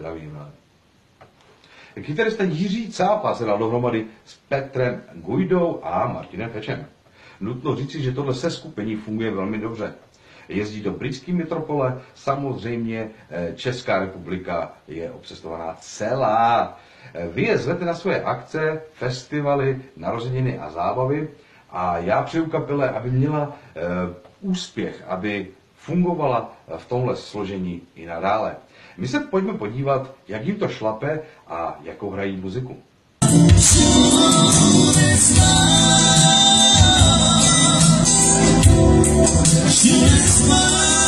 zdravím. Kytarista Jiří Cápa se dal dohromady s Petrem Gujdou a Martinem Fečem. Nutno říci, že tohle seskupení funguje velmi dobře. Jezdí do britské metropole, samozřejmě Česká republika je obcestovaná celá. Vy je zvete na svoje akce, festivaly, narozeniny a zábavy a já přeju kapele, aby měla úspěch, aby fungovala v tomhle složení i nadále. My se pojďme podívat, jak jim to šlape a jakou hrají muziku. She